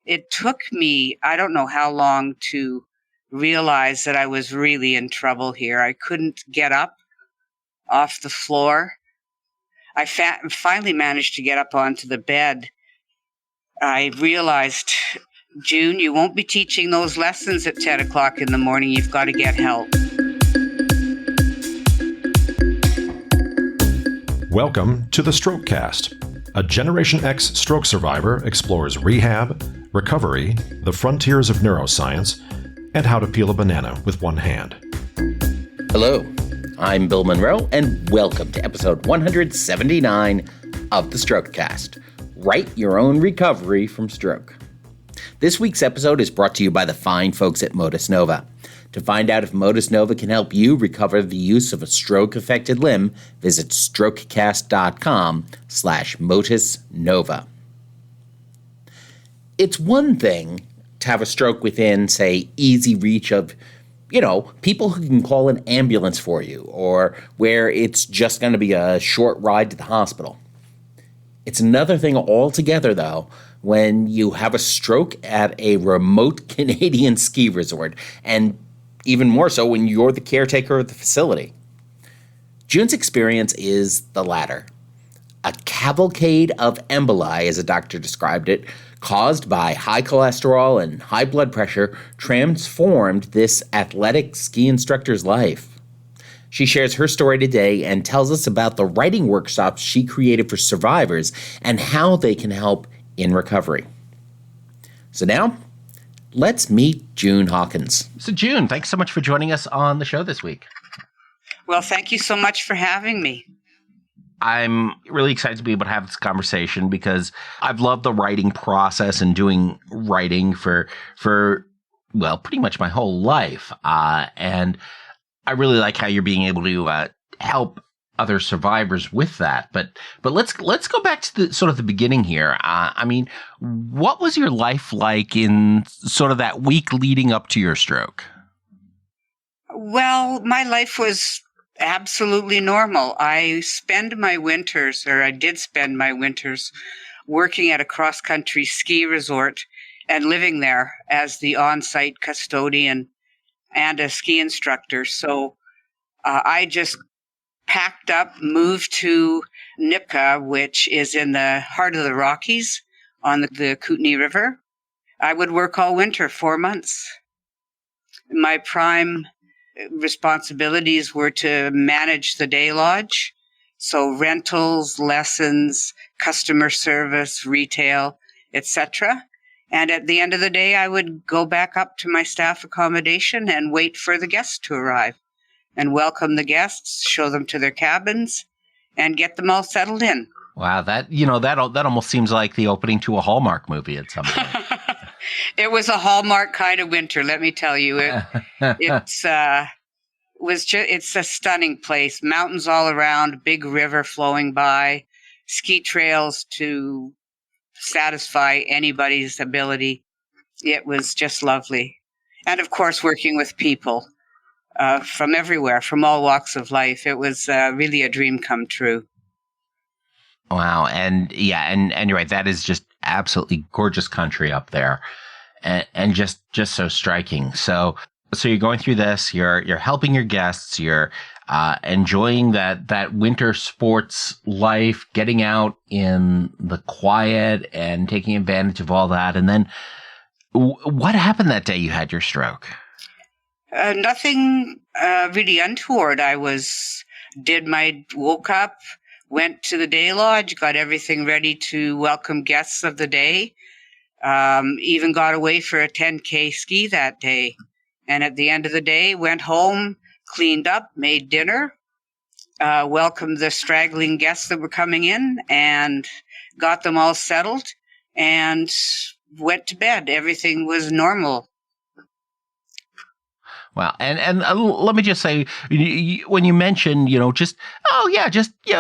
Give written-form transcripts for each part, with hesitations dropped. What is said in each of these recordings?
it took me, I don't know how long to realize that I was really in trouble here. I couldn't get up off the floor. I finally managed to get up onto the bed. I realized, June, you won't be teaching those lessons at 10 o'clock in the morning. You've got to get help. Welcome to the Strokecast. A Generation X stroke survivor explores rehab, recovery, the frontiers of neuroscience, and how to peel a banana with one hand. Hello, I'm Bill Monroe, and welcome to episode 179 of the Strokecast. Write your own recovery from stroke. This week's episode is brought to you by the fine folks at Modus Nova. To find out if Modus Nova can help you recover the use of a stroke-affected limb, visit strokecast.com/Modus Nova. It's one thing to have a stroke within, say, easy reach of, people who can call an ambulance for you, or where it's just going to be a short ride to the hospital. It's another thing altogether, though, when you have a stroke at a remote Canadian ski resort, and even more so when you're the caretaker of the facility. June's experience is the latter. A cavalcade of emboli, as a doctor described it, caused by high cholesterol and high blood pressure, transformed this athletic ski instructor's life. She shares her story today and tells us about the writing workshops she created for survivors and how they can help in recovery. So now, let's meet June Hawkins. So June, thanks so much for joining us on the show this week. Well, thank you so much for having me. I'm really excited to be able to have this conversation because I've loved the writing process and doing writing for pretty much my whole life. And I really like how you're being able to help other survivors with that. But let's go back to the beginning here. What was your life like in sort of that week leading up to your stroke? Well, my life was absolutely normal. I did spend my winters working at a cross-country ski resort and living there as the on-site custodian and a ski instructor. So I just packed up, moved to Nipka, which is in the heart of the Rockies on the Kootenai River. I would work all winter, 4 months. My prime responsibilities were to manage the day lodge, so rentals, lessons, customer service, retail, etc. And at the end of the day, I would go back up to my staff accommodation and wait for the guests to arrive and welcome the guests, show them to their cabins, and get them all settled in. Wow, that almost seems like the opening to a Hallmark movie at some point. It was a Hallmark kind of winter, let me tell you. It's a stunning place. Mountains all around, big river flowing by, ski trails to satisfy anybody's ability. It was just lovely. And of course, working with people from everywhere, from all walks of life. It was really a dream come true. Wow. And you're right. That is just absolutely gorgeous country up there and just so striking. So you're going through this, you're helping your guests, you're enjoying that winter sports life, getting out in the quiet and taking advantage of all that. And then what happened that day you had your stroke? Nothing really untoward. Woke up, went to the day lodge, got everything ready to welcome guests of the day, even got away for a 10K ski that day. And at the end of the day, went home, cleaned up, made dinner, welcomed the straggling guests that were coming in and got them all settled and went to bed. Everything was normal. Wow. And let me just say, when you mentioned,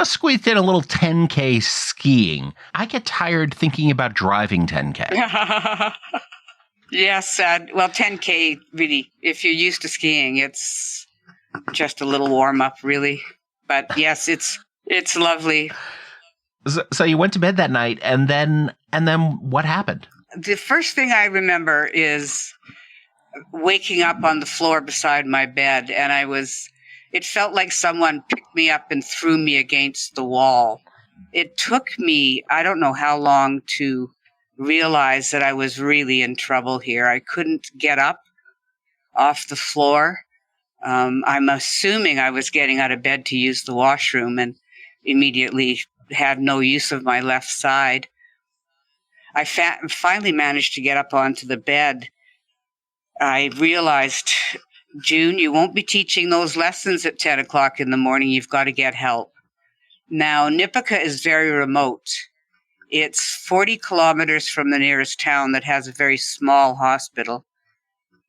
squeezed in a little 10K skiing, I get tired thinking about driving 10K. Yes. 10K, really, if you're used to skiing, it's just a little warm up, really. But yes, it's lovely. So you went to bed that night, and then what happened? the first thing I remember is waking up on the floor beside my bed, and it felt like someone picked me up and threw me against the wall. It took me, I don't know how long, to realize that I was really in trouble here. I couldn't get up off the floor. I'm assuming I was getting out of bed to use the washroom and immediately had no use of my left side. I finally managed to get up onto the bed. I realized, June, you won't be teaching those lessons at 10 o'clock in the morning. You've got to get help. Now, Nipika is very remote. It's 40 kilometers from the nearest town that has a very small hospital.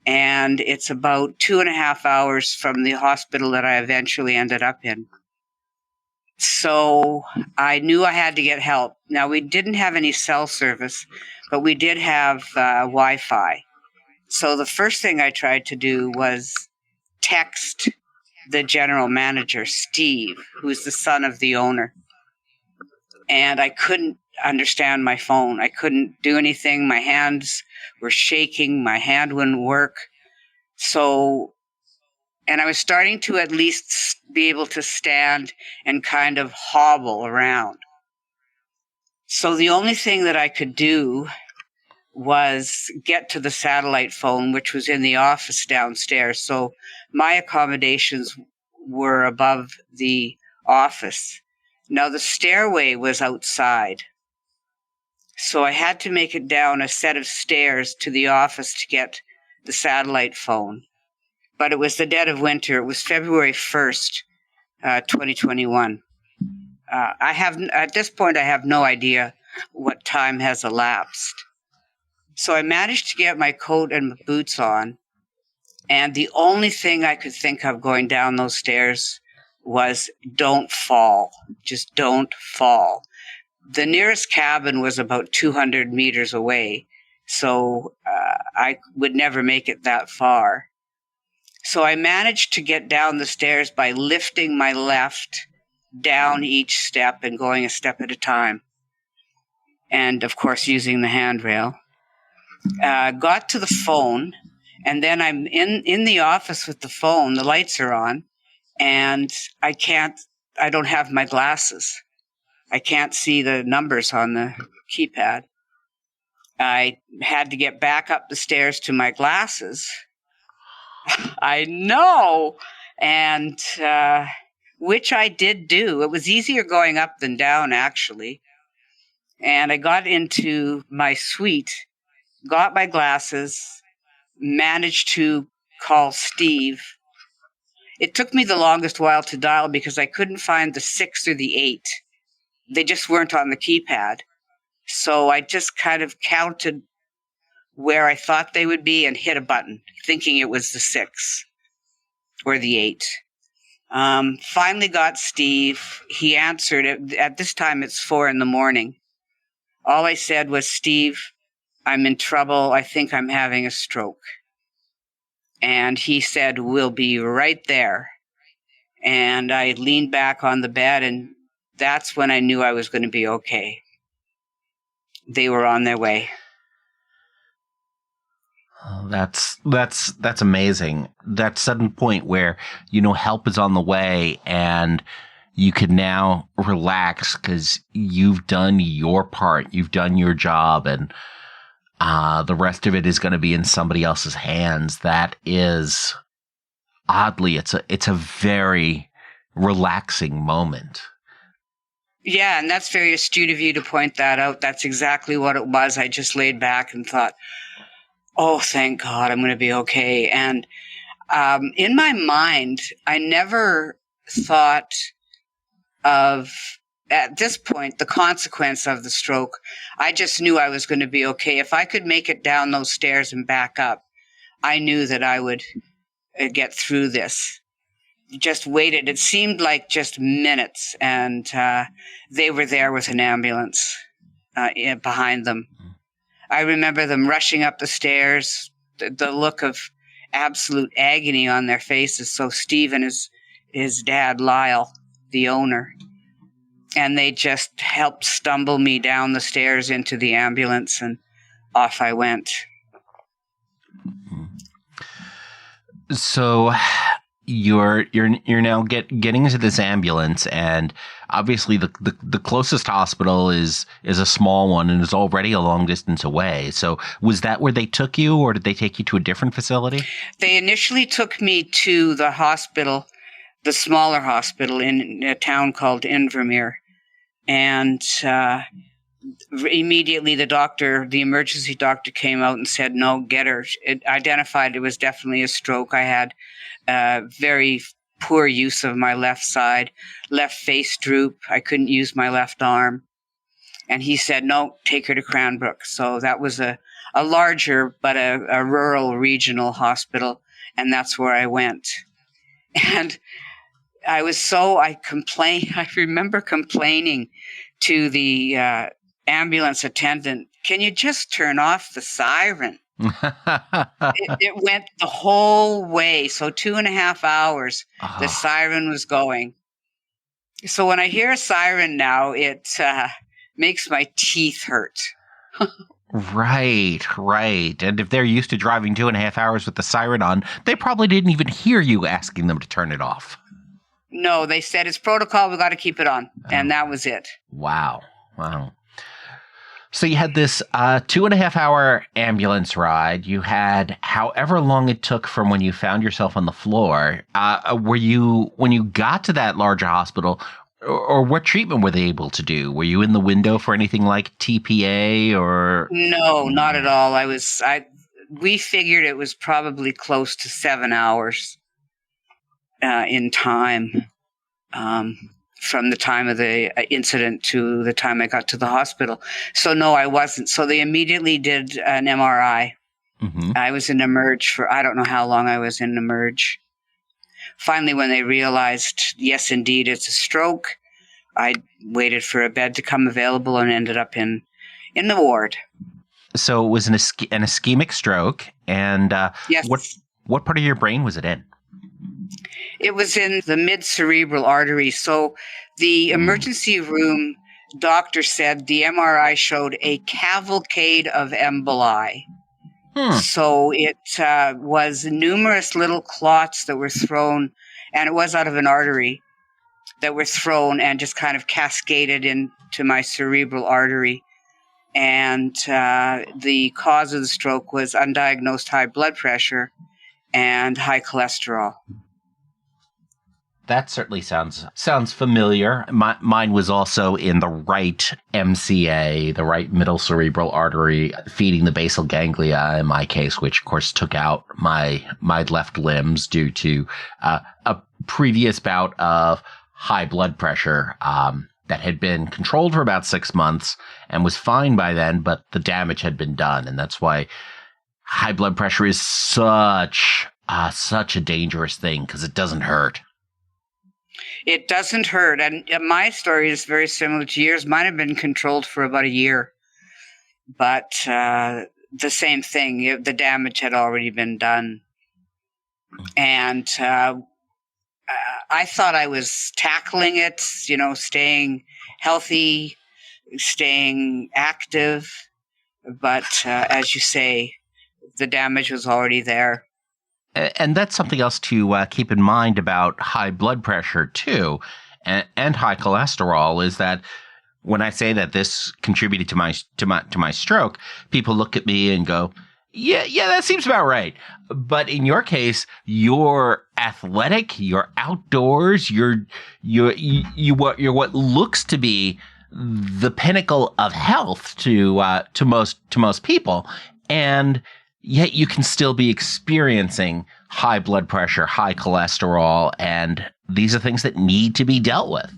And it's about 2.5 hours from the hospital that I eventually ended up in. So I knew I had to get help. Now, we didn't have any cell service, but we did have Wi-Fi. So the first thing I tried to do was text the general manager, Steve, who's the son of the owner. And I couldn't understand my phone. I couldn't do anything. My hands were shaking. My hand wouldn't work. And I was starting to at least be able to stand and kind of hobble around. So the only thing that I could do was get to the satellite phone, which was in the office downstairs. So my accommodations were above the office. Now the stairway was outside. So I had to make it down a set of stairs to the office to get the satellite phone. But it was the dead of winter. It was February 1st, 2021. At this point, I have no idea what time has elapsed. So I managed to get my coat and my boots on, and the only thing I could think of going down those stairs was don't fall. Just don't fall. The nearest cabin was about 200 meters away, so I would never make it that far. So I managed to get down the stairs by lifting my left down each step and going a step at a time. And, of course, using the handrail. Got to the phone, and then I'm in the office with the phone. The lights are on, and I don't have my glasses. I can't see the numbers on the keypad. I had to get back up the stairs to my glasses. I know, and which I did do. It was easier going up than down, actually. And I got into my suite, got my glasses, managed to call Steve. It took me the longest while to dial because I couldn't find the 6 or the 8. They just weren't on the keypad. So I just kind of counted where I thought they would be and hit a button, thinking it was the 6 or the 8. Finally got Steve. He answered it. At this time, it's 4 a.m. All I said was, Steve, I'm in trouble. I think I'm having a stroke. And he said, we'll be right there. And I leaned back on the bed, and that's when I knew I was going to be okay. They were on their way. Oh, that's amazing. That sudden point where, help is on the way and you can now relax because you've done your part, you've done your job, and the rest of it is going to be in somebody else's hands. That is, oddly, it's a very relaxing moment. Yeah, and that's very astute of you to point that out. That's exactly what it was. I just laid back and thought, oh, thank God, I'm going to be okay. And in my mind, I never thought of, at this point, the consequence of the stroke. I just knew I was going to be okay. If I could make it down those stairs and back up, I knew that I would get through this. Just waited. It seemed like just minutes, and they were there with an ambulance behind them. I remember them rushing up the stairs, the look of absolute agony on their faces. So Steve and his dad, Lyle, the owner, and they just helped stumble me down the stairs into the ambulance. And off I went. So you're now getting into this ambulance, and obviously the closest hospital is a small one and is already a long distance away. So was that where they took you, or did they take you to a different facility? They initially took me to the hospital, the smaller hospital in a town called Invermere. And immediately the emergency doctor came out and said, no, get her. It identified it was definitely a stroke. I had very poor use of my left side, left face droop. I couldn't use my left arm. And he said, no, take her to Cranbrook. So that was a larger, but a rural regional hospital. And that's where I went. And I remember complaining to the ambulance attendant, can you just turn off the siren? It went the whole way. So 2.5 hours, the siren was going. So when I hear a siren now, it makes my teeth hurt. Right. And if they're used to driving 2.5 hours with the siren on, they probably didn't even hear you asking them to turn it off. No, they said it's protocol. We got to keep it on. And that was it. Wow. So you had this 2.5 hour ambulance ride. You had however long it took from when you found yourself on the floor. When you got to that larger hospital, or what treatment were they able to do? Were you in the window for anything like TPA or? No, not at all. We figured it was probably close to 7 hours in time. From the time of the incident to the time I got to the hospital. So no, I wasn't. So they immediately did an MRI. Mm-hmm. I was in emerge for, I don't know how long I was in emerge. Finally, when they realized, yes, indeed, it's a stroke, I waited for a bed to come available and ended up in the ward. So it was an ischemic stroke. And yes. What part of your brain was it in? It was in the mid-cerebral artery. So the emergency room doctor said the MRI showed a cavalcade of emboli. So it was numerous little clots that were thrown, and it was out of an artery, that were thrown and just kind of cascaded into my cerebral artery. And the cause of the stroke was undiagnosed high blood pressure and high cholesterol. That certainly sounds familiar. Mine was also in the right MCA, the right middle cerebral artery, feeding the basal ganglia in my case, which of course took out my left limbs due to a previous bout of high blood pressure that had been controlled for about 6 months and was fine by then, but the damage had been done. And that's why high blood pressure is such a dangerous thing, because it doesn't hurt. It doesn't hurt. And my story is very similar to yours. Mine had been controlled for about a year. But the same thing, the damage had already been done. And I thought I was tackling it, staying healthy, staying active. But as you say, the damage was already there. And that's something else to keep in mind about high blood pressure, too, and high cholesterol, is that when I say that this contributed to my stroke, people look at me and go, yeah, that seems about right. But in your case, you're athletic, you're outdoors, you're what looks to be the pinnacle of health to most people, and yet you can still be experiencing high blood pressure, high cholesterol, and these are things that need to be dealt with.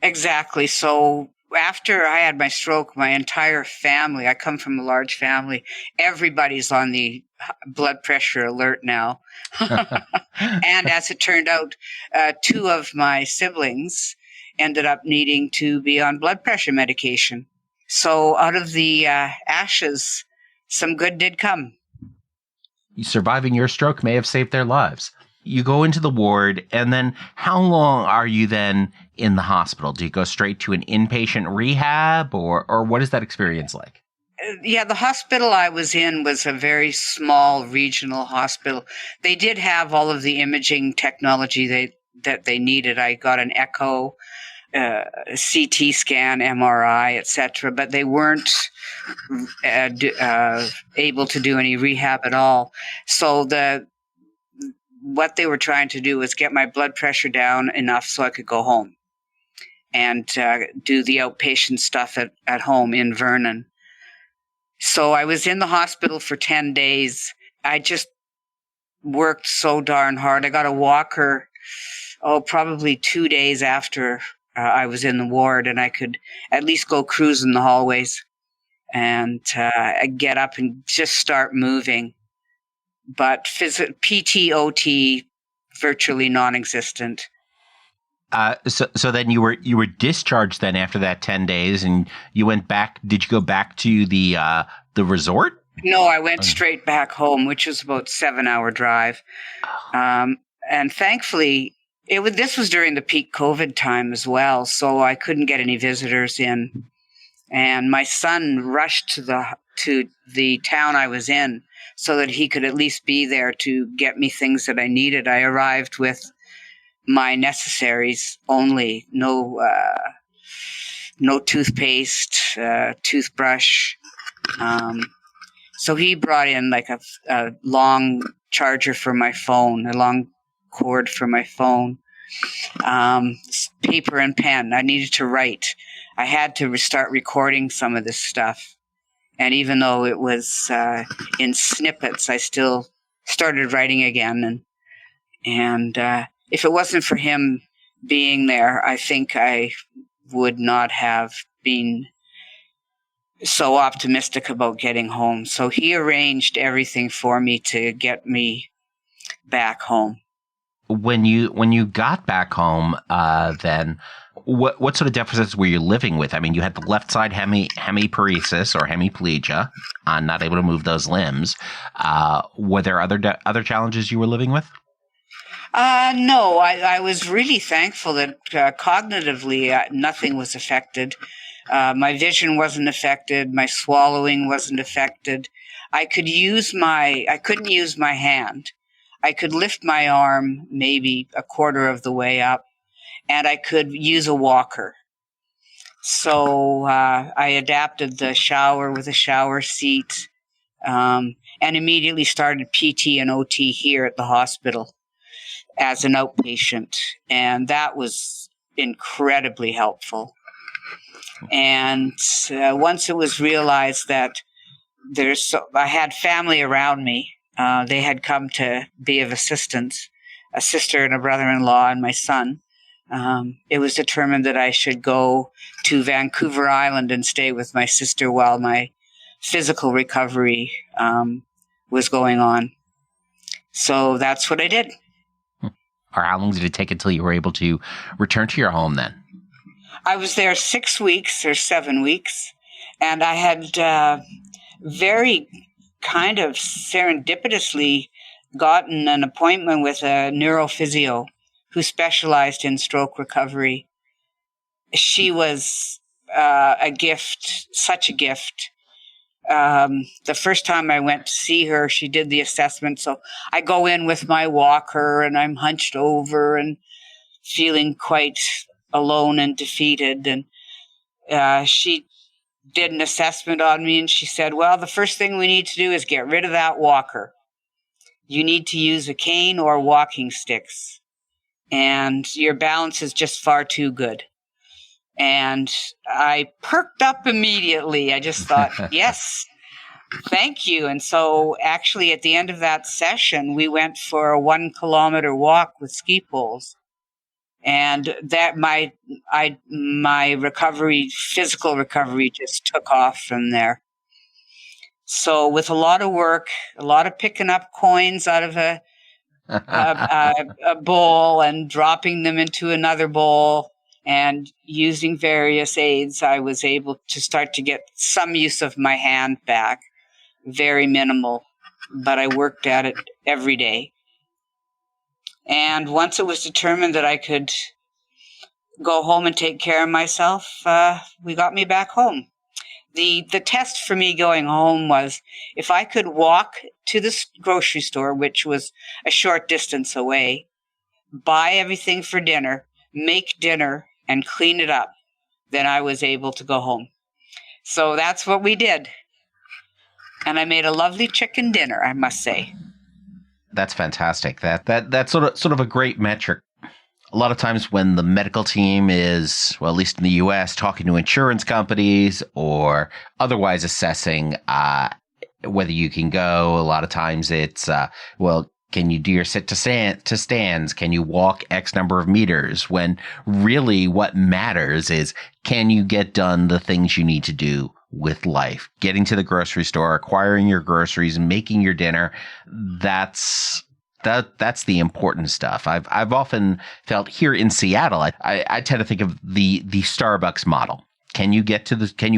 Exactly. So after I had my stroke, my entire family, I come from a large family, everybody's on the blood pressure alert now. And as it turned out, 2 of my siblings ended up needing to be on blood pressure medication. So out of the ashes, some good did come. Surviving your stroke may have saved their lives. You go into the ward, and then how long are you then in the hospital? Do you go straight to an inpatient rehab, or what is that experience like? Yeah, the hospital I was in was a very small regional hospital. They did have all of the imaging technology that they needed. I got an echo, CT scan, MRI, etc., but they weren't able to do any rehab at all. So what they were trying to do was get my blood pressure down enough so I could go home and do the outpatient stuff at home in Vernon. So I was in the hospital for 10 days. I just worked so darn hard. I got a walker, probably 2 days after I was in the ward, and I could at least go cruising the hallways and get up and just start moving. But PT, OT, virtually non-existent. So then you were discharged then after that 10 days, and you went back. Did you go back to the resort? No, I went straight back home, which was about 7-hour drive. And thankfully, this was during the peak COVID time as well, so I couldn't get any visitors in. And my son rushed to the town I was in so that he could at least be there to get me things that I needed. I arrived with my necessaries only, no toothpaste, toothbrush. So he brought in like a long charger for my phone, a long cord for my phone, paper and pen. I needed to write. I had to start recording some of this stuff. And even though it was in snippets, I still started writing again. And if it wasn't for him being there, I think I would not have been so optimistic about getting home. So he arranged everything for me to get me back home. When you got back home, then what sort of deficits were you living with? I mean, you had the left side hemiparesis or hemiplegia, not able to move those limbs. Were there other challenges you were living with? No, I was really thankful that cognitively nothing was affected. My vision wasn't affected. My swallowing wasn't affected. I couldn't use my hand. I could lift my arm maybe a quarter of the way up, and I could use a walker. So I adapted the shower with a shower seat, and immediately started PT and OT here at the hospital as an outpatient, and that was incredibly helpful. And once it was realized that I had family around me, they had come to be of assistance, a sister and a brother-in-law and my son. It was determined that I should go to Vancouver Island and stay with my sister while my physical recovery was going on. So that's what I did. Or how long did it take until you were able to return to your home then? I was there 6 weeks or 7 weeks, and I had very kind of serendipitously gotten an appointment with a neurophysio who specialized in stroke recovery. She was a gift, such a gift. The first time I went to see her, she did the assessment. So I go in with my walker and I'm hunched over and feeling quite alone and defeated. And she did an assessment on me and she said, well, the first thing we need to do is get rid of that walker. You need to use a cane or walking sticks. And your balance is just far too good. And I perked up immediately. I just thought, yes, thank you. And so actually at the end of that session, we went for a 1 kilometer walk with ski poles. And that my recovery, physical recovery, just took off from there. So with a lot of work, a lot of picking up coins out of a bowl and dropping them into another bowl and using various aids, I was able to start to get some use of my hand back. Very minimal, but I worked at it every day. And once it was determined that I could go home and take care of myself, we got me back home. The test for me going home was if I could walk to the grocery store, which was a short distance away, buy everything for dinner, make dinner, and clean it up, then I was able to go home. So that's what we did. And I made a lovely chicken dinner, I must say. That's fantastic. That's sort of a great metric. A lot of times when the medical team is, well, at least in the U.S., talking to insurance companies or otherwise assessing whether you can go, a lot of times it's, well, can you do your sit to stands? Can you walk X number of meters? When really what matters is, can you get done the things you need to do with life? Getting to the grocery store, acquiring your groceries, making your dinner. That's the important stuff. I've often felt here in Seattle, I tend to think of the Starbucks model. Can you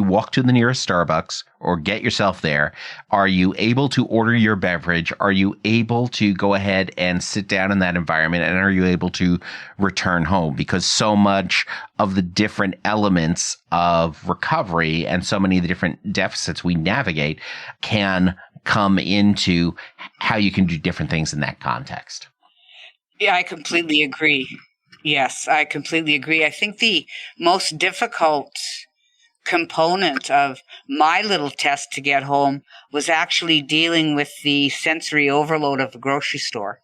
walk to the nearest Starbucks or get yourself there? Are you able to order your beverage? Are you able to go ahead and sit down in that environment? And are you able to return home? Because so much of the different elements of recovery and so many of the different deficits we navigate can come into how you can do different things in that context. Yeah, I completely agree. Yes, I completely agree. I think the most difficult component of my little test to get home was actually dealing with the sensory overload of the grocery store.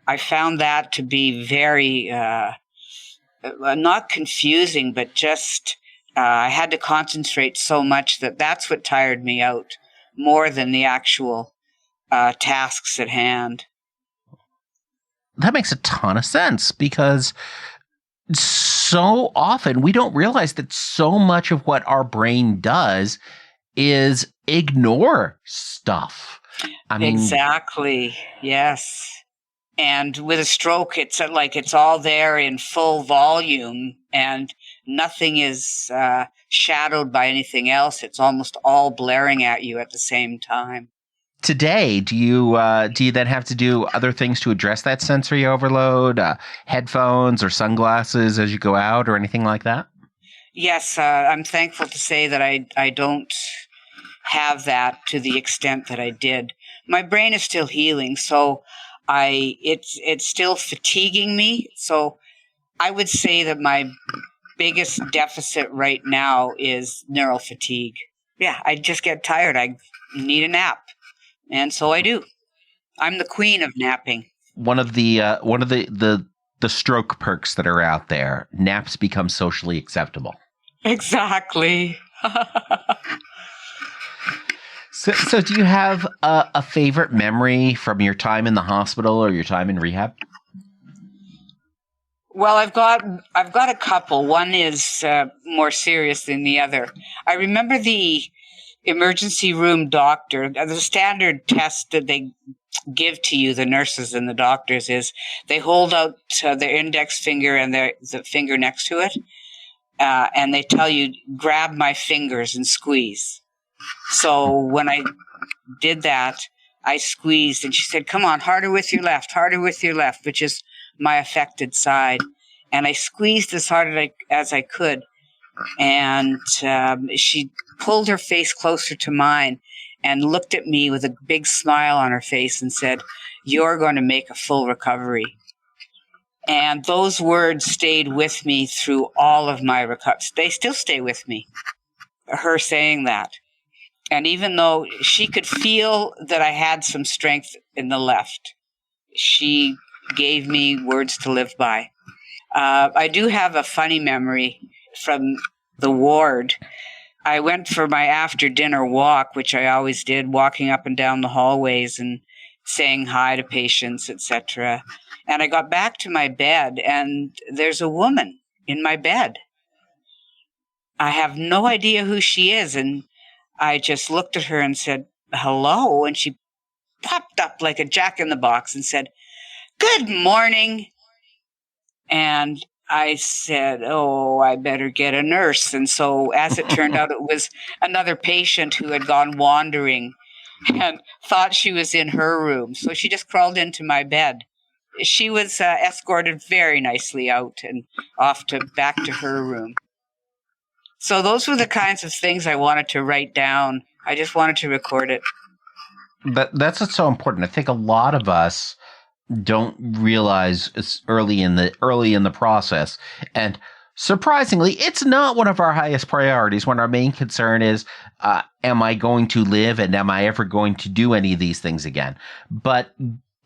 I found that to be very, not confusing, but just I had to concentrate so much that's what tired me out more than the actual tasks at hand. That makes a ton of sense because so often we don't realize that so much of what our brain does is ignore stuff. I mean, exactly. Yes. And with a stroke, it's like it's all there in full volume and nothing is shadowed by anything else. It's almost all blaring at you at the same time. Today, do you then have to do other things to address that sensory overload, headphones or sunglasses as you go out or anything like that? Yes, I'm thankful to say that I don't have that to the extent that I did. My brain is still healing, so it's still fatiguing me. So I would say that my biggest deficit right now is neural fatigue. Yeah, I just get tired. I need a nap. And so I do. I'm the queen of napping. One of the stroke perks that are out there, naps become socially acceptable. Exactly. So do you have a favorite memory from your time in the hospital or your time in rehab? Well, I've got a couple. One is more serious than the other. I remember the emergency room doctor. The standard test that they give to you, the nurses and the doctors, is they hold out their index finger and the finger next to it, and they tell you, grab my fingers and squeeze. So when I did that, I squeezed, and she said, come on, harder with your left, which is my affected side. And I squeezed as hard as I could. And she pulled her face closer to mine and looked at me with a big smile on her face and said, you're going to make a full recovery. And those words stayed with me through all of my recovery. They still stay with me, her saying that. And even though she could feel that I had some strength in the left, she gave me words to live by. I do have a funny memory from the ward. I went for my after-dinner walk, which I always did, walking up and down the hallways and saying hi to patients, etc. And I got back to my bed, and there's a woman in my bed. I have no idea who she is, and I just looked at her and said, hello, and she popped up like a jack-in-the-box and said, good morning. And I said, oh, I better get a nurse. And so as it turned out, it was another patient who had gone wandering and thought she was in her room. So she just crawled into my bed. She was escorted very nicely out and back to her room. So those were the kinds of things I wanted to write down. I just wanted to record it. That's what's so important. I think a lot of us don't realize it's early in the process. And surprisingly, it's not one of our highest priorities when our main concern is, am I going to live and am I ever going to do any of these things again? But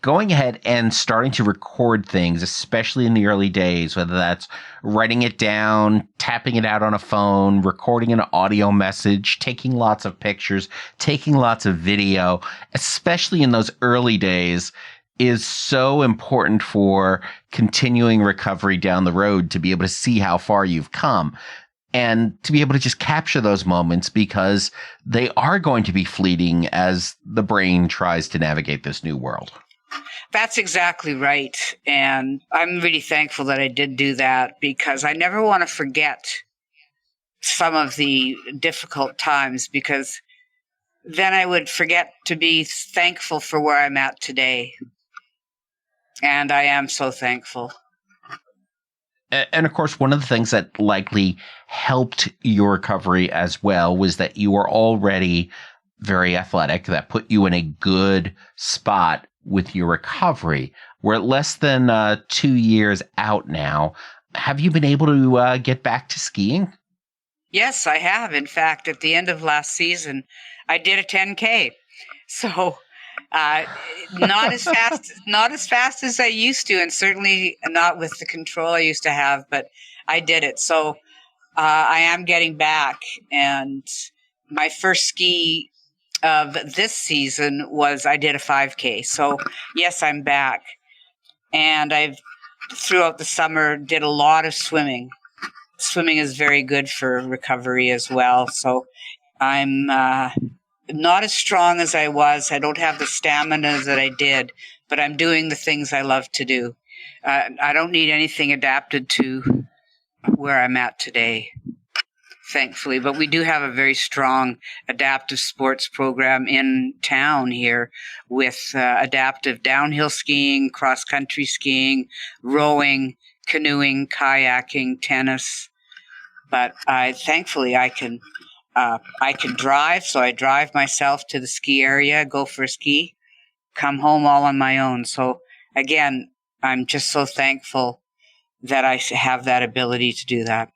going ahead and starting to record things, especially in the early days, whether that's writing it down, tapping it out on a phone, recording an audio message, taking lots of pictures, taking lots of video, especially in those early days, is so important for continuing recovery down the road, to be able to see how far you've come and to be able to just capture those moments, because they are going to be fleeting as the brain tries to navigate this new world. That's exactly right. And I'm really thankful that I did do that, because I never want to forget some of the difficult times, because then I would forget to be thankful for where I'm at today. And I am so thankful. And of course, one of the things that likely helped your recovery as well was that you were already very athletic. That put you in a good spot with your recovery. We're less than 2 years out now. Have you been able to get back to skiing? Yes, I have. In fact, at the end of last season, I did a 10K. So not as fast as I used to, and certainly not with the control I used to have, but I did it. So I am getting back. And my first ski of this season was I did a 5K. So yes, I'm back. And I've throughout the summer did a lot of swimming. Swimming is very good for recovery as well. So I'm not as strong as I was. I don't have the stamina that I did, but I'm doing the things I love to do. I don't need anything adapted to where I'm at today, thankfully. But we do have a very strong adaptive sports program in town here with adaptive downhill skiing, cross-country skiing, rowing, canoeing, kayaking, tennis. But thankfully I can drive, so I drive myself to the ski area, go for a ski, come home all on my own. So again, I'm just so thankful that I have that ability to do that.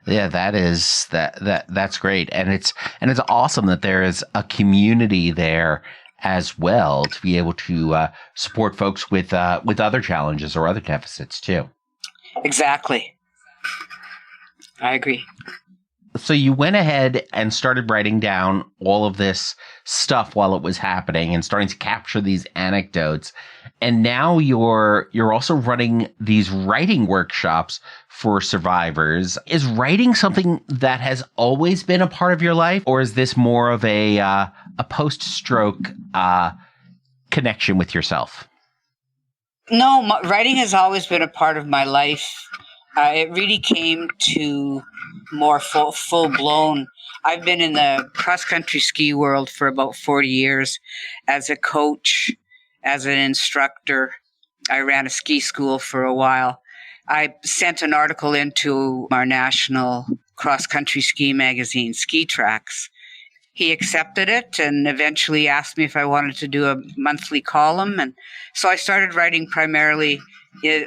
Yeah, that's great. And it's awesome that there is a community there as well to be able to support folks with other challenges or other deficits too. Exactly. I agree. So you went ahead and started writing down all of this stuff while it was happening and starting to capture these anecdotes. And now you're also running these writing workshops for survivors. Is writing something that has always been a part of your life, or is this more of a post-stroke connection with yourself? No, writing has always been a part of my life. It really came to more full blown. I've been in the cross-country ski world for about 40 years as a coach, as an instructor. I ran a ski school for a while. I sent an article into our national cross-country ski magazine, Ski Tracks. He accepted it and eventually asked me if I wanted to do a monthly column. And so I started writing primarily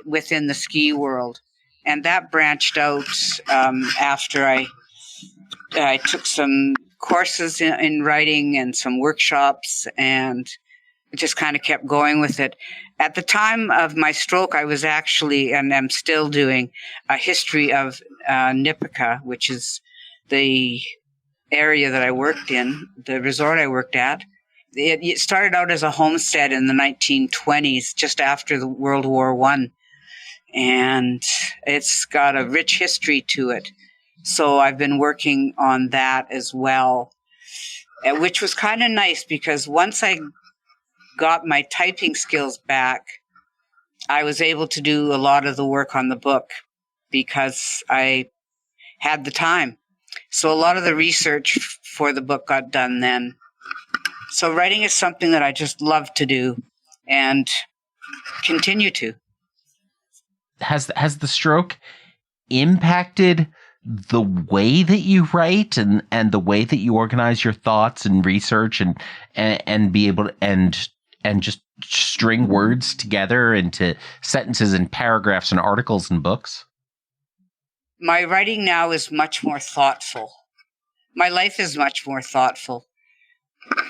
within the ski world. And that branched out after I took some courses in writing and some workshops, and just kind of kept going with it. At the time of my stroke, I was actually, and I'm still doing, a history of Nipica, which is the area that I worked in, the resort I worked at. It started out as a homestead in the 1920s, just after the World War I. And it's got a rich history to it. So I've been working on that as well, which was kind of nice because once I got my typing skills back, I was able to do a lot of the work on the book because I had the time. So a lot of the research for the book got done then. So writing is something that I just love to do and continue to. Has the stroke impacted the way that you write and the way that you organize your thoughts and research and be able to and just string words together into sentences and paragraphs and articles and books? My writing now is much more thoughtful. My life is much more thoughtful.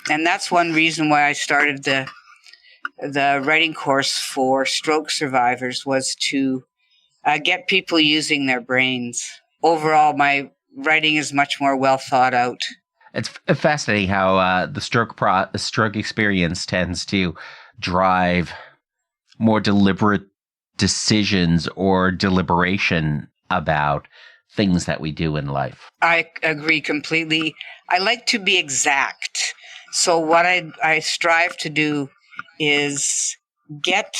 And that's one reason why I started the writing course for stroke survivors, was to get people using their brains. Overall, my writing is much more well thought out. It's fascinating how the stroke experience tends to drive more deliberate decisions or deliberation about things that we do in life. I agree completely. I like to be exact. So what I strive to do is get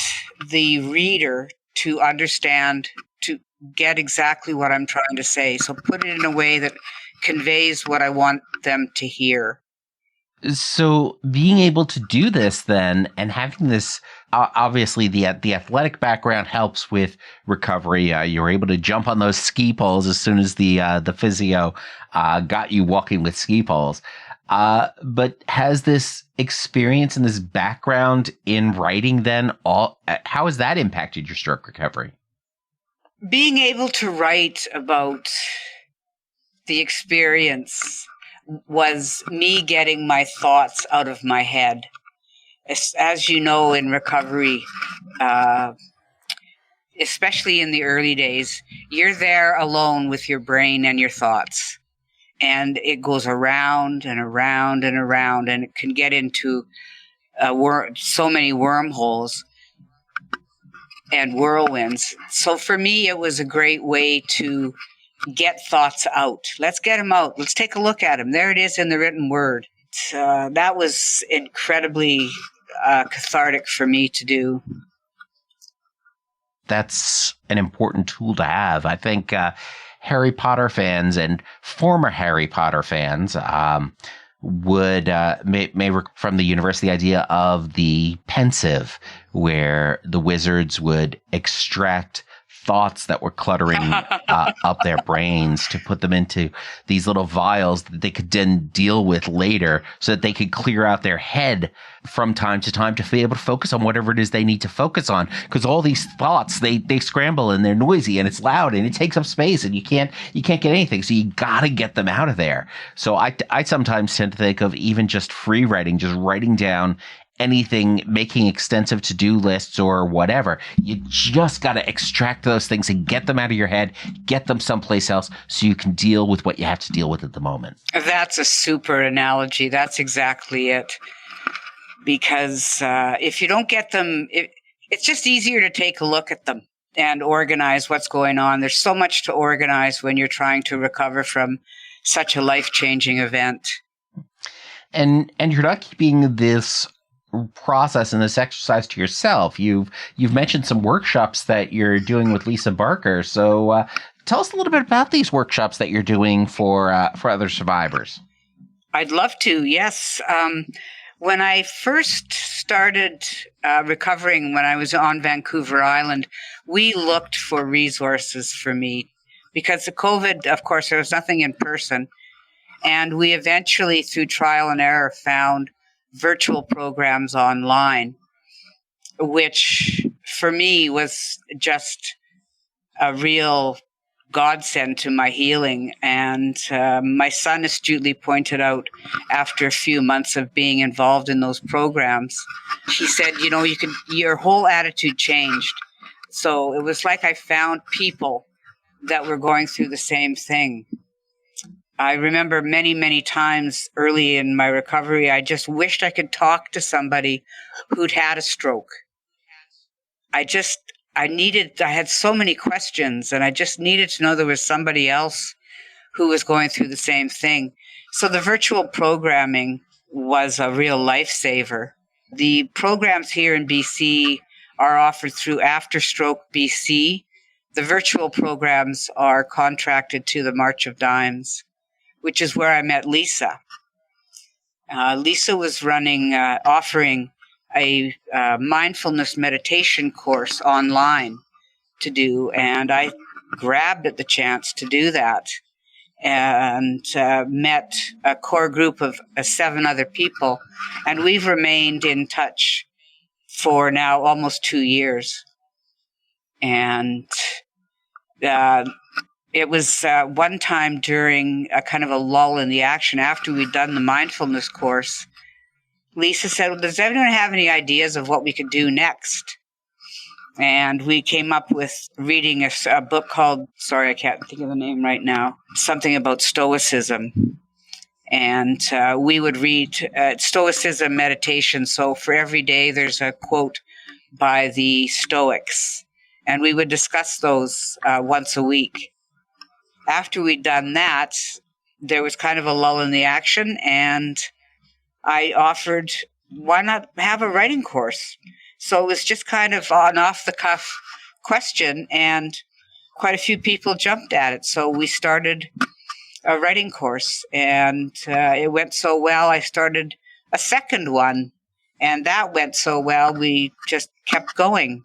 the reader to understand, to get exactly what I'm trying to say. So put it in a way that conveys what I want them to hear. So being able to do this then, and having this, obviously the athletic background helps with recovery. You're able to jump on those ski poles as soon as the physio got you walking with ski poles. But has this experience and this background in writing then, how has that impacted your stroke recovery? Being able to write about the experience was me getting my thoughts out of my head. As you know, in recovery, especially in the early days, you're there alone with your brain and your thoughts. And it goes around and around and around, and it can get into so many wormholes and whirlwinds. So for me, it was a great way to get thoughts out. Let's get them out. Let's take a look at them. There it is in the written word. That was incredibly cathartic for me to do. That's an important tool to have. I think Harry Potter fans and former Harry Potter fans would may from the universe the idea of the pensieve, where the wizards would extract thoughts that were cluttering up their brains to put them into these little vials that they could then deal with later, so that they could clear out their head from time to time to be able to focus on whatever it is they need to focus on. Because all these thoughts, they scramble and they're noisy and it's loud and it takes up space and you can't get anything. So you gotta get them out of there. So I sometimes tend to think of even just free writing, just writing down anything, making extensive to-do lists or whatever. You just got to extract those things and get them out of your head, get them someplace else so you can deal with what you have to deal with at the moment. That's a super analogy. That's exactly it. Because if you don't get them, it's just easier to take a look at them and organize what's going on. There's so much to organize when you're trying to recover from such a life-changing event. And you're not keeping this process and this exercise to yourself. You've mentioned some workshops that you're doing with Lisa Barker. So tell us a little bit about these workshops that you're doing for other survivors. I'd love to. Yes. When I first started recovering, when I was on Vancouver Island, we looked for resources for me because the COVID, of course, there was nothing in person. And we eventually, through trial and error, found virtual programs online, which for me was just a real godsend to my healing. And my son astutely pointed out, after a few months of being involved in those programs, he said, your whole attitude changed. So it was like I found people that were going through the same thing. I remember many, many times early in my recovery, I just wished I could talk to somebody who'd had a stroke. I had so many questions, and I just needed to know there was somebody else who was going through the same thing. So the virtual programming was a real lifesaver. The programs here in BC are offered through After Stroke BC. The virtual programs are contracted to the March of Dimes, which is where I met Lisa. Lisa was offering a mindfulness meditation course online to do, and I grabbed at the chance to do that. and met a core group of 7 other people. And we've remained in touch for now almost 2 years. And it was one time during a kind of a lull in the action after we'd done the mindfulness course, Lisa said, well, does anyone have any ideas of what we could do next? And we came up with reading a book called, sorry, I can't think of the name right now, something about Stoicism. And we would read Stoicism meditation. So for every day, there's a quote by the Stoics. And we would discuss those once a week. After we'd done that, there was kind of a lull in the action, and I offered, why not have a writing course? So it was just kind of an off-the-cuff question, and quite a few people jumped at it. So we started a writing course, and it went so well, I started a second one, and that went so well, we just kept going.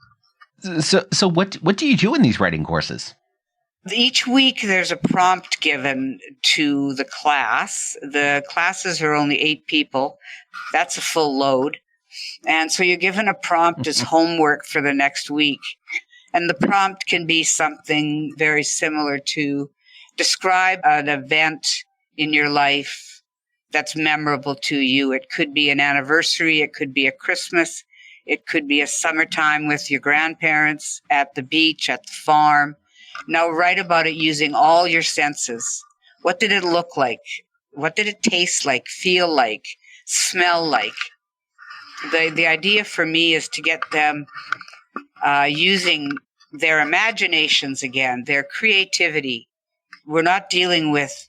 So what do you do in these writing courses? Each week there's a prompt given to the class. The classes are only 8 people. That's a full load. And so you're given a prompt as homework for the next week. And the prompt can be something very similar to describe an event in your life that's memorable to you. It could be an anniversary. It could be a Christmas. It could be a summertime with your grandparents, at the beach, at the farm. Now write about it using all your senses. What did it look like? What did it taste like, feel like, smell like? The idea for me is to get them using their imaginations again, their creativity. We're not dealing with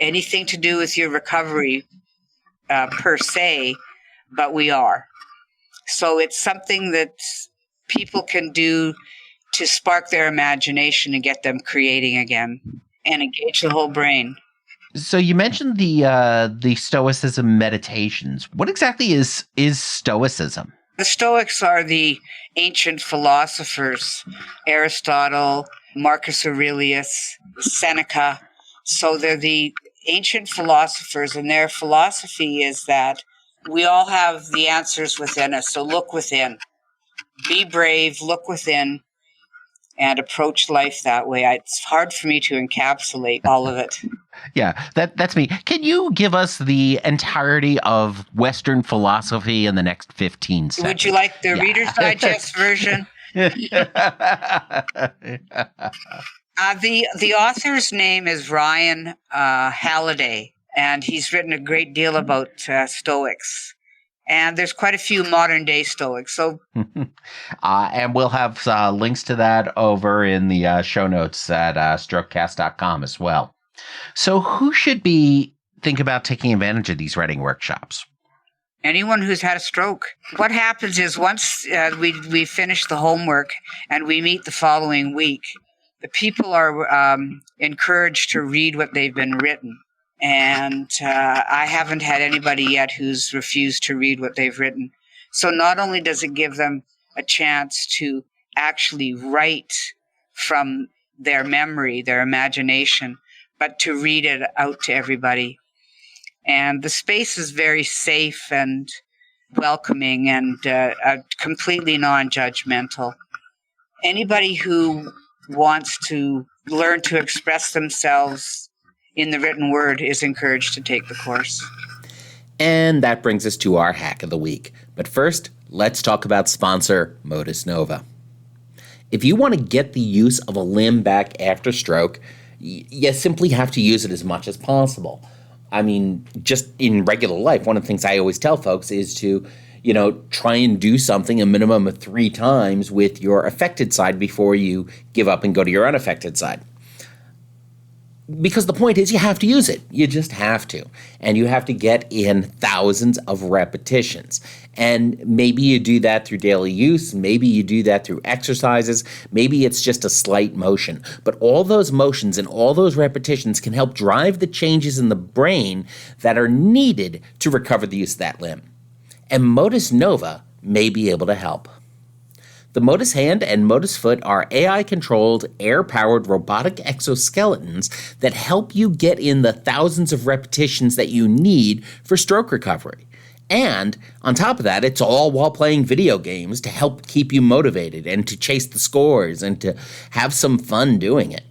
anything to do with your recovery per se, but we are. So it's something that people can do to spark their imagination and get them creating again and engage the whole brain. So you mentioned the Stoicism meditations. What exactly is Stoicism? The Stoics are the ancient philosophers, Aristotle, Marcus Aurelius, Seneca. So they're the ancient philosophers, and their philosophy is that we all have the answers within us. So look within. Be brave, look within, and approach life that way. It's hard for me to encapsulate all of it. Yeah, that's me. Can you give us the entirety of Western philosophy in the next 15 seconds? Would you like the Reader's Digest version? The author's name is Ryan Halliday, and he's written a great deal about Stoics. And there's quite a few modern-day Stoics. So, and we'll have links to that over in the show notes at strokecast.com as well. So who should think about taking advantage of these writing workshops? Anyone who's had a stroke. What happens is once we finish the homework and we meet the following week, the people are encouraged to read what they've been written. And I haven't had anybody yet who's refused to read what they've written. So not only does it give them a chance to actually write from their memory, their imagination, but to read it out to everybody. And the space is very safe and welcoming and completely non-judgmental. Anybody who wants to learn to express themselves in the written word is encouraged to take the course. And that brings us to our hack of the week. But first, let's talk about sponsor Modus Nova. If you want to get the use of a limb back after stroke, you simply have to use it as much as possible. I mean, just in regular life, one of the things I always tell folks is to, try and do something a minimum of 3 times with your affected side before you give up and go to your unaffected side. Because the point is you have to use it. You just have to. And you have to get in thousands of repetitions. And maybe you do that through daily use. Maybe you do that through exercises. Maybe it's just a slight motion. But all those motions and all those repetitions can help drive the changes in the brain that are needed to recover the use of that limb. And Modus Nova may be able to help. The Modus Hand and Modus Foot are AI-controlled, air-powered robotic exoskeletons that help you get in the thousands of repetitions that you need for stroke recovery. And on top of that, it's all while playing video games to help keep you motivated and to chase the scores and to have some fun doing it.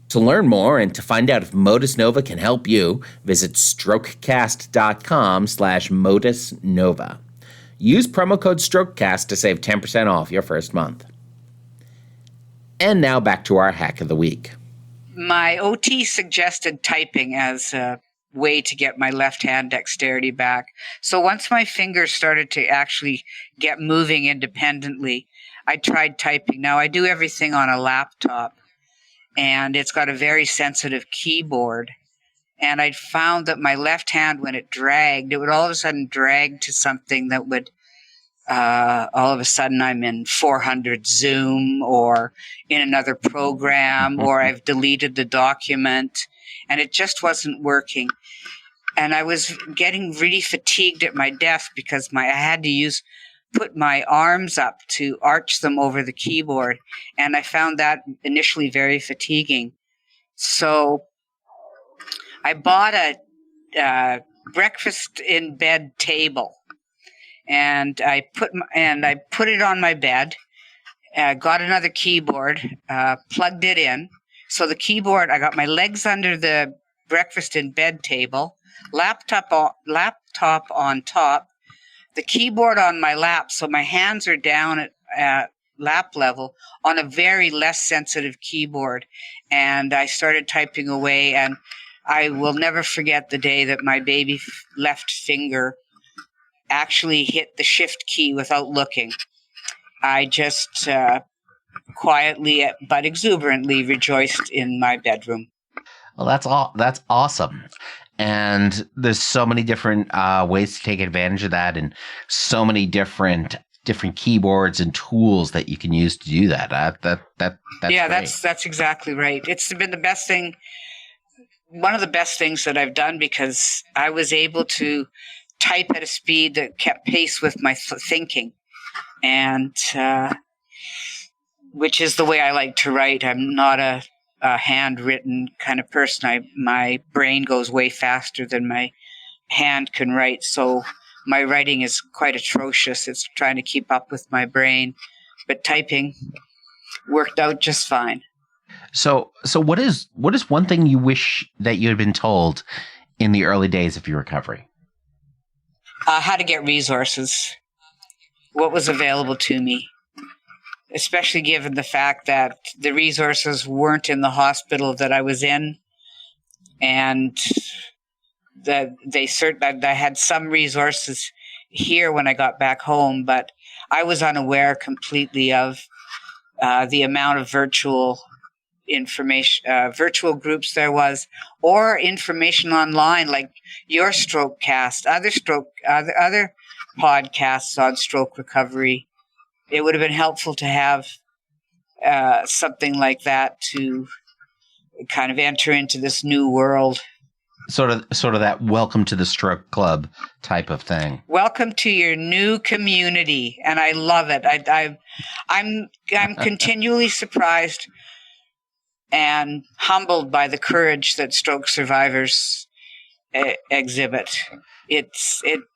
To learn more and to find out if Modus Nova can help you, visit strokecast.com/Modus Nova. Use promo code STROKECAST to save 10% off your first month. And now back to our hack of the week. My OT suggested typing as a way to get my left hand dexterity back. So once my fingers started to actually get moving independently, I tried typing. Now I do everything on a laptop, and it's got a very sensitive keyboard. And I found that my left hand, when it dragged, it would all of a sudden drag to something that would, all of a sudden I'm in 400 Zoom or in another program, or I've deleted the document, and it just wasn't working. And I was getting really fatigued at my desk because I had to put my arms up to arch them over the keyboard. And I found that initially very fatiguing. So I bought a breakfast in bed table, and I put it on my bed. Got another keyboard, plugged it in. So the keyboard, I got my legs under the breakfast in bed table, laptop on top, the keyboard on my lap, so my hands are down at lap level on a very less sensitive keyboard. And I started typing away, and I will never forget the day that my baby left finger actually hit the shift key without looking. I just quietly but exuberantly rejoiced in my bedroom. Well, that's awesome. And there's so many different ways to take advantage of that, and so many different keyboards and tools that you can use to do that. That's yeah, great. that's exactly right. It's been the best thing, one of the best things that I've done, because I was able to type at a speed that kept pace with my thinking, and which is the way I like to write. I'm not a handwritten kind of person. My brain goes way faster than my hand can write, so my writing is quite atrocious. It's trying to keep up with my brain, but typing worked out just fine. So what is one thing you wish that you had been told in the early days of your recovery? How to get resources, what was available to me, especially given the fact that the resources weren't in the hospital that I was in, and that I had some resources here when I got back home, but I was unaware completely of the amount of virtual information, virtual groups there was, or information online like your Strokecast, other podcasts on stroke recovery. It would have been helpful to have something like that to kind of enter into this new world. Sort of that welcome to the stroke club type of thing. Welcome to your new community, and I love it. I'm continually surprised and humbled by the courage that stroke survivors exhibit. It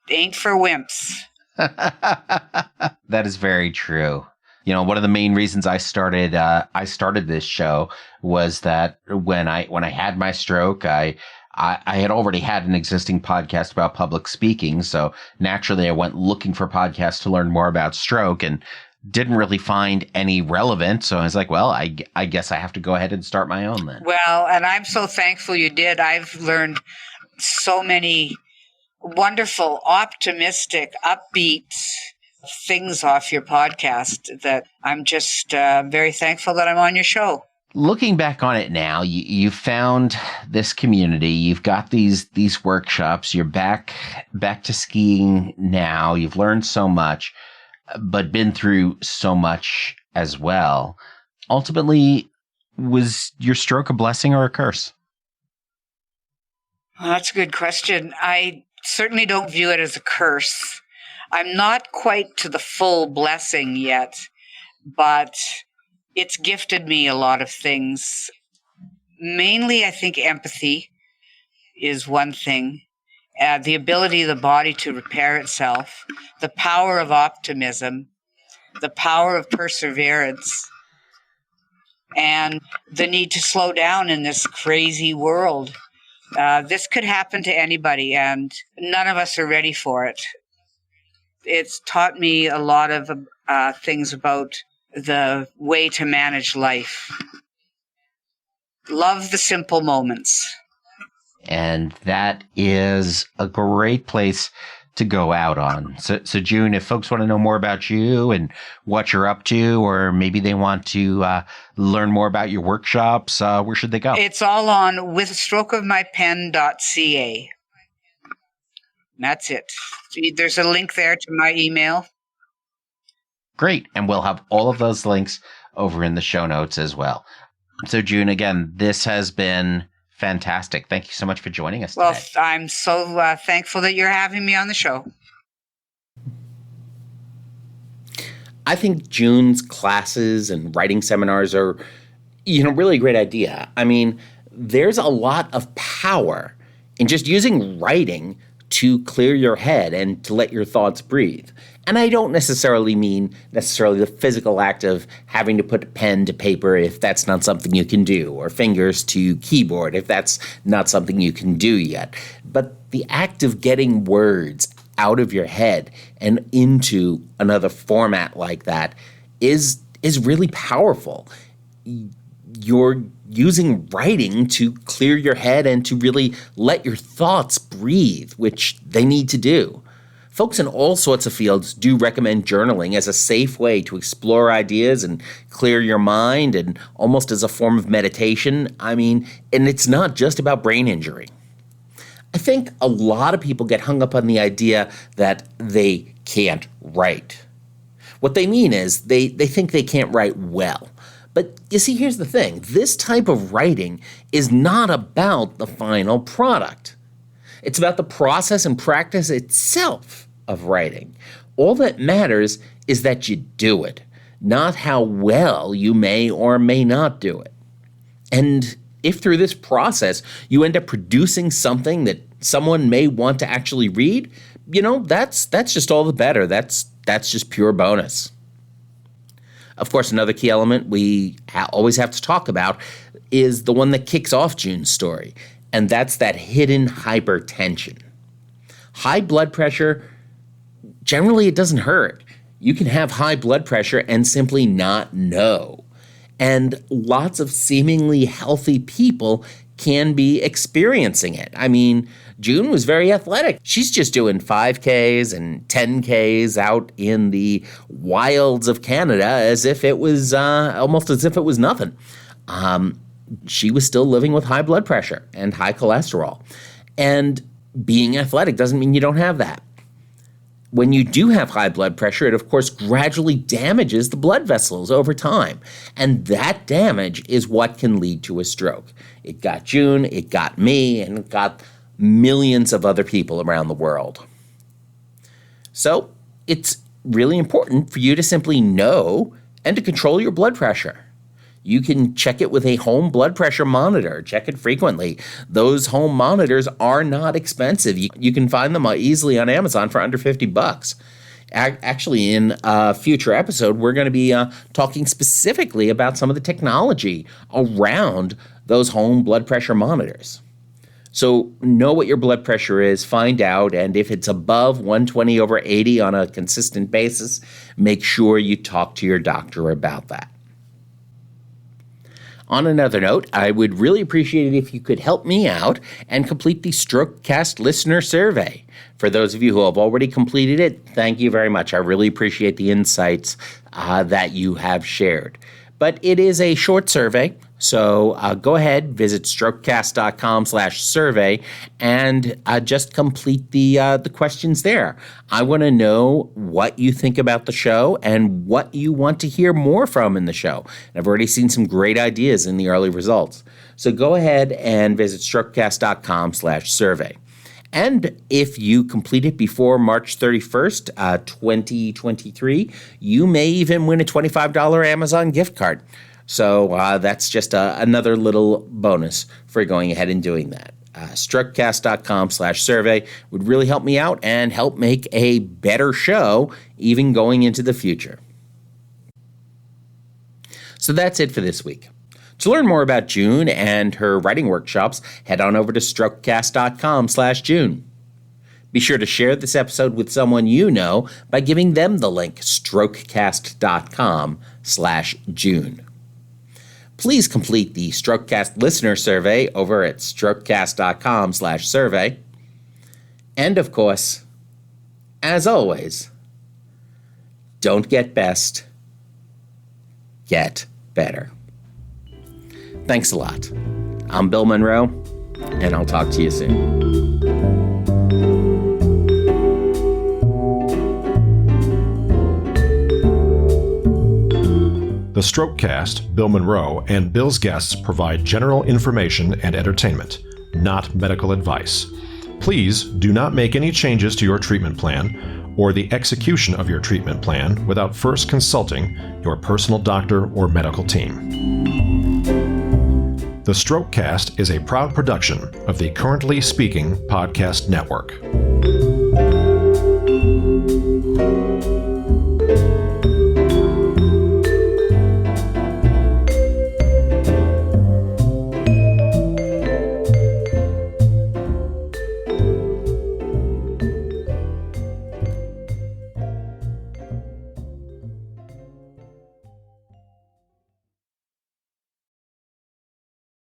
ain't for wimps. That is very true. You know, one of the main reasons I started this show was that when I had my stroke, I had already had an existing podcast about public speaking, so naturally I went looking for podcasts to learn more about stroke and didn't really find any relevant. So I was like, well, I guess I have to go ahead and start my own then. Well, and I'm so thankful you did. I've learned so many wonderful, optimistic, upbeat things off your podcast that I'm just very thankful that I'm on your show. Looking back on it now, you found this community. You've got these workshops. You're back to skiing now. You've learned so much, but been through so much as well. Ultimately, was your stroke a blessing or a curse? Well, that's a good question. I certainly don't view it as a curse. I'm not quite to the full blessing yet. but it's gifted me a lot of things. Mainly, I think empathy is one thing. The ability of the body to repair itself, the power of optimism, the power of perseverance, and the need to slow down in this crazy world. This could happen to anybody, and none of us are ready for it. It's taught me a lot of things about the way to manage life. Love the simple moments. And that is a great place to go out on. So June, if folks want to know more about you and what you're up to, or maybe they want to learn more about your workshops, where should they go? It's all on withstrokeofmypen.ca. That's it. There's a link there to my email. Great. And we'll have all of those links over in the show notes as well. So June, again, this has been fantastic. Thank you so much for joining us today. Well, I'm so thankful that you're having me on the show. I think June's classes and writing seminars are, really a great idea. I mean, there's a lot of power in just using writing to clear your head and to let your thoughts breathe. And I don't necessarily mean the physical act of having to put pen to paper if that's not something you can do, or fingers to keyboard if that's not something you can do yet. But the act of getting words out of your head and into another format like that is really powerful. You're using writing to clear your head and to really let your thoughts breathe, which they need to do. Folks in all sorts of fields do recommend journaling as a safe way to explore ideas and clear your mind, and almost as a form of meditation. I mean, and it's not just about brain injury. I think a lot of people get hung up on the idea that they can't write. What they mean is they think they can't write well. But you see, here's the thing. This type of writing is not about the final product. It's about the process and practice itself of writing. All that matters is that you do it, not how well you may or may not do it. And if through this process you end up producing something that someone may want to actually read, that's just all the better. That's just pure bonus. Of course, another key element we always have to talk about is the one that kicks off June's story, and that's that hidden hypertension. High blood pressure, generally it doesn't hurt. You can have high blood pressure and simply not know. And lots of seemingly healthy people can be experiencing it. I mean, June was very athletic. She's just doing 5Ks and 10Ks out in the wilds of Canada as if it was almost as if it was nothing. She was still living with high blood pressure and high cholesterol. And being athletic doesn't mean you don't have that. When you do have high blood pressure, it of course gradually damages the blood vessels over time. And that damage is what can lead to a stroke. It got June, it got me, and it got millions of other people around the world. So it's really important for you to simply know and to control your blood pressure. You can check it with a home blood pressure monitor. Check it frequently. Those home monitors are not expensive. You can find them easily on Amazon for under $50. Actually, in a future episode, we're going to be talking specifically about some of the technology around those home blood pressure monitors. So know what your blood pressure is, find out, and if it's above 120/80 on a consistent basis, make sure you talk to your doctor about that. On another note, I would really appreciate it if you could help me out and complete the Strokecast listener survey. For those of you who have already completed it, thank you very much. I really appreciate the insights that you have shared. But it is a short survey, so go ahead, visit strokecast.com/survey, and just complete the questions there. I want to know what you think about the show and what you want to hear more from in the show. And I've already seen some great ideas in the early results. So go ahead and visit strokecast.com/survey. And if you complete it before March 31st, 2023, you may even win a $25 Amazon gift card. So that's just another little bonus for going ahead and doing that. Struckcast.com/survey would really help me out and help make a better show even going into the future. So that's it for this week. To learn more about June and her writing workshops, head on over to strokecast.com/June. Be sure to share this episode with someone you know by giving them the link strokecast.com/June. Please complete the Strokecast listener survey over at strokecast.com/survey. And of course, as always, don't get best, get better. Thanks a lot. I'm Bill Monroe, and I'll talk to you soon. The Strokecast, Bill Monroe, and Bill's guests provide general information and entertainment, not medical advice. Please do not make any changes to your treatment plan or the execution of your treatment plan without first consulting your personal doctor or medical team. The Strokecast is a proud production of the Currently Speaking Podcast Network.